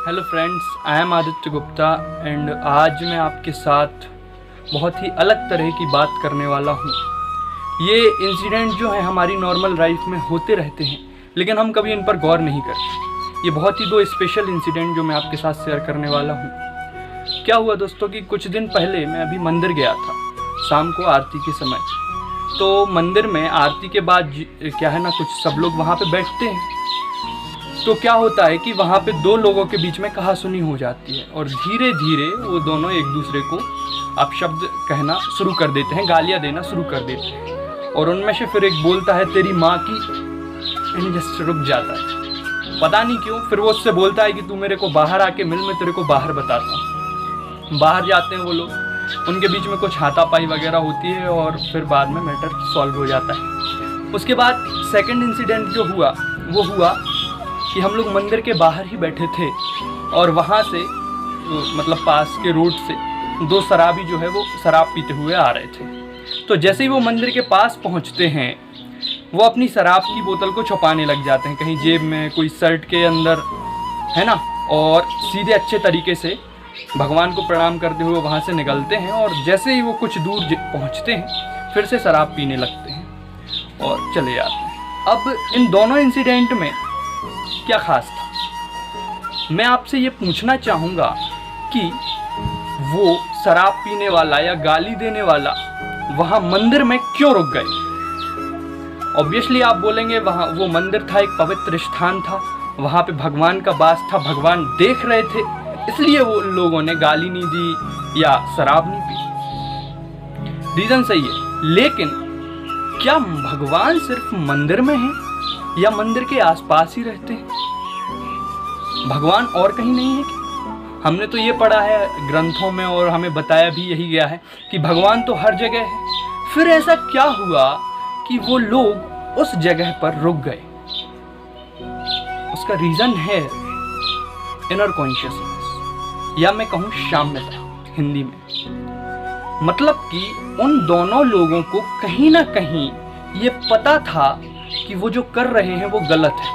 Hello friends, I am Aditya Gupta and आज मैं आपके साथ बहुत ही अलग तरह की बात करने वाला हूँ। ये इंसिडेंट जो है हमारी नॉर्मल लाइफ में होते रहते हैं, लेकिन हम कभी इन पर गौर नहीं करते। ये बहुत ही दो स्पेशल इंसिडेंट जो मैं आपके साथ शेयर करने वाला हूँ। क्या हुआ दोस्तों कि कुछ दिन पहले मैं अभी मंदिर गया था, शाम को आरती के समय। तो मंदिर में आरती के बाद क्या है ना, कुछ सब लोग वहाँ पे बैठते हैं। तो क्या होता है कि वहाँ पे दो लोगों के बीच में कहासुनी हो जाती है और धीरे धीरे वो दोनों एक दूसरे को अपशब्द कहना शुरू कर देते हैं, गालियाँ देना शुरू कर देते हैं। और उनमें से फिर एक बोलता है तेरी माँ की, एंड जस्ट रुक जाता है, पता नहीं क्यों। फिर वो उससे बोलता है कि तू मेरे को बाहर आके मिल, मैं तेरे को बाहर बताता हूँ। बाहर जाते हैं वो लोग, उनके बीच में कुछ हाथापाई वगैरह होती है और फिर बाद में मैटर सॉल्व हो जाता है। उसके बाद सेकंड इंसिडेंट जो हुआ वो हुआ कि हम लोग मंदिर के बाहर ही बैठे थे और वहाँ से मतलब पास के रोड से दो शराबी जो है वो शराब पीते हुए आ रहे थे। तो जैसे ही वो मंदिर के पास पहुँचते हैं, वो अपनी शराब की बोतल को छुपाने लग जाते हैं, कहीं जेब में, कोई शर्ट के अंदर, है ना। और सीधे अच्छे तरीके से भगवान को प्रणाम करते हुए वहाँ से निकलते हैं और जैसे ही वो कुछ दूर पहुँचते हैं फिर से शराब पीने लगते हैं और चले जाते हैं। अब इन दोनों इंसिडेंट में क्या खास था, मैं आपसे ये पूछना चाहूँगा कि वो शराब पीने वाला या गाली देने वाला वहाँ मंदिर में क्यों रुक गए। ऑब्वियसली आप बोलेंगे वहाँ वो मंदिर था, एक पवित्र स्थान था, वहाँ पे भगवान का वास था, भगवान देख रहे थे, इसलिए वो लोगों ने गाली नहीं दी या शराब नहीं पी। रीज़न सही है, लेकिन क्या भगवान सिर्फ मंदिर में है या मंदिर के आसपास ही रहते हैं? भगवान और कहीं नहीं है क्या? हमने तो ये पढ़ा है ग्रंथों में और हमें बताया भी यही गया है कि भगवान तो हर जगह है। फिर ऐसा क्या हुआ कि वो लोग उस जगह पर रुक गए? उसका रीजन है इनर कॉन्शियसनेस, या मैं कहूँ साम्यता हिंदी में। मतलब कि उन दोनों लोगों को कहीं ना कहीं ये पता था कि वो जो कर रहे हैं वो गलत है,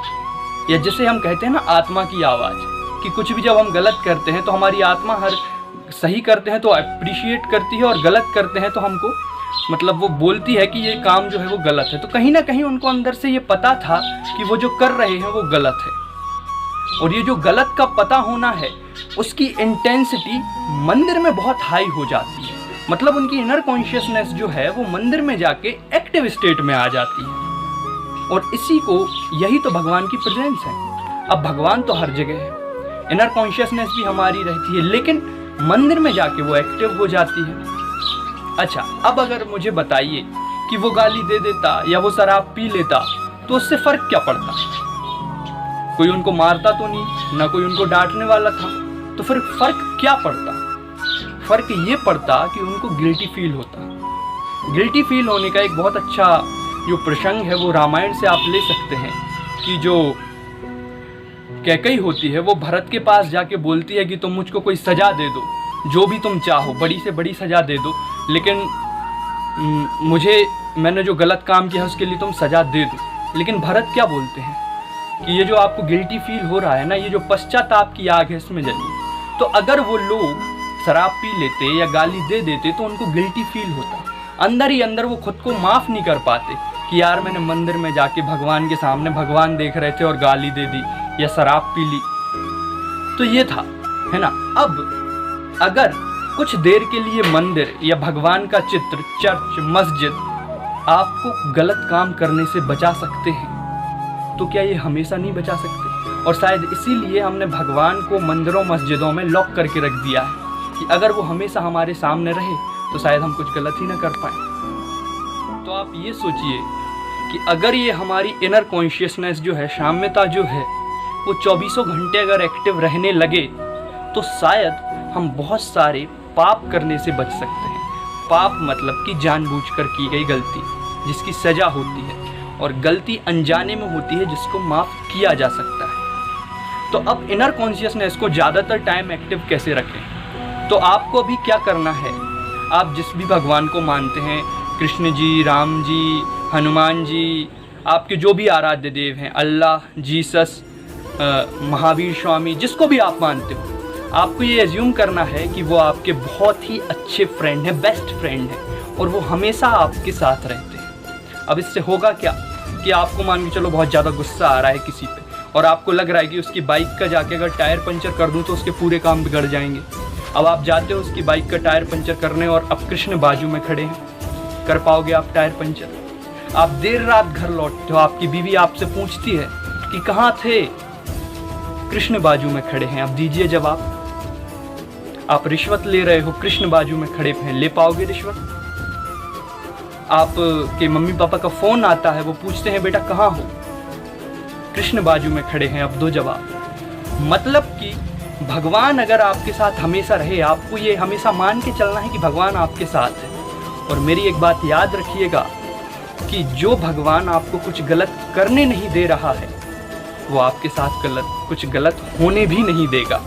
या जिसे हम कहते हैं ना आत्मा की आवाज़, कि कुछ भी जब हम गलत करते हैं तो हमारी आत्मा हर सही करते हैं तो अप्रिशिएट करती है और गलत करते हैं तो हमको मतलब वो बोलती है कि ये काम जो है वो गलत है। तो कहीं ना कहीं उनको अंदर से ये पता था कि वो जो कर रहे हैं वो गलत है, और ये जो गलत का पता होना है उसकी इंटेंसिटी मंदिर में बहुत हाई हो जाती है। मतलब उनकी इनर कॉन्शियसनेस जो है वो मंदिर में जाके एक्टिव स्टेट में आ जाती है, और इसी को यही तो भगवान की प्रेजेंस है। अब भगवान तो हर जगह है, इनर कॉन्शियसनेस भी हमारी रहती है, लेकिन मंदिर में जाके वो एक्टिव हो जाती है। अच्छा, अब अगर मुझे बताइए कि वो गाली दे देता या वो शराब पी लेता तो उससे फ़र्क क्या पड़ता? कोई उनको मारता तो नहीं, ना कोई उनको डांटने वाला था, तो फिर फ़र्क क्या पड़ता? फ़र्क ये पड़ता कि उनको गिल्टी फील होता। गिल्टी फील होने का एक बहुत अच्छा जो प्रसंग है वो रामायण से आप ले सकते हैं कि जो कैकई होती है वो भरत के पास जाके बोलती है कि तुम मुझको कोई सज़ा दे दो, जो भी तुम चाहो, बड़ी से बड़ी सज़ा दे दो, लेकिन मैंने जो गलत काम किया उसके लिए तुम सज़ा दे दो। लेकिन भरत क्या बोलते हैं कि ये जो आपको गिल्टी फील हो रहा है ना, ये जो पश्चाताप की आग है इसमें जलिए। तो अगर वो लोग शराब पी लेते या गाली दे देते तो उनको गिल्टी फील होता, अंदर ही अंदर वो खुद को माफ़ नहीं कर पाते कि यार मैंने मंदिर में जाके भगवान के सामने, भगवान देख रहे थे और गाली दे दी या शराब पी ली। तो ये था, है ना। अब अगर कुछ देर के लिए मंदिर या भगवान का चित्र, चर्च, मस्जिद आपको गलत काम करने से बचा सकते हैं, तो क्या ये हमेशा नहीं बचा सकते? और शायद इसीलिए हमने भगवान को मंदिरों मस्जिदों में लॉक करके रख दिया है कि अगर वो हमेशा हमारे सामने रहे तो शायद हम कुछ गलत ही ना कर पाए। तो आप ये सोचिए कि अगर ये हमारी इनर कॉन्शियसनेस जो है, साम्यता जो है, वो 24 घंटे अगर एक्टिव रहने लगे तो शायद हम बहुत सारे पाप करने से बच सकते हैं। पाप मतलब कि जानबूझकर की गई गलती जिसकी सज़ा होती है, और गलती अनजाने में होती है जिसको माफ़ किया जा सकता है। तो अब इनर कॉन्शियसनेस को ज़्यादातर टाइम एक्टिव कैसे रखें? तो आपको भी क्या करना है, आप जिस भी भगवान को मानते हैं, कृष्ण जी, राम जी, हनुमान जी, आपके जो भी आराध्य देव हैं, अल्लाह, जीसस, महावीर स्वामी, जिसको भी आप मानते हो, आपको ये एज्यूम करना है कि वो आपके बहुत ही अच्छे फ्रेंड हैं, बेस्ट फ्रेंड हैं, और वो हमेशा आपके साथ रहते हैं। अब इससे होगा क्या कि आपको मान के चलो बहुत ज़्यादा गुस्सा आ रहा है किसी पे, और आपको लग रहा है कि उसकी बाइक का जाके अगर टायर पंचर कर दूं तो उसके पूरे काम बिगड़ जाएंगे। अब आप जाते हो उसकी बाइक का टायर पंचर करने, और अब कृष्ण बाजू में खड़े हैं, कर पाओगे आप टायर पंचर? आप देर रात घर लौटते हो, आपकी बीवी आपसे पूछती है कि कहाँ थे, कृष्ण बाजू में खड़े हैं। अब दीजिए जवाब। आप रिश्वत ले रहे हो, कृष्ण बाजू में खड़े हैं, ले पाओगे रिश्वत? आप के मम्मी पापा का फोन आता है, वो पूछते हैं बेटा कहाँ हो, कृष्ण बाजू में खड़े हैं। अब दो जवाब। मतलब कि भगवान अगर आपके साथ हमेशा रहे, आपको ये हमेशा मान के चलना है कि भगवान आपके साथ है। और मेरी एक बात याद रखिएगा कि जो भगवान आपको कुछ गलत करने नहीं दे रहा है, वो आपके साथ कुछ गलत होने भी नहीं देगा।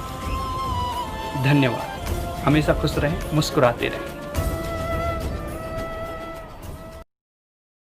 धन्यवाद। हमेशा खुश रहें, मुस्कुराते रहें।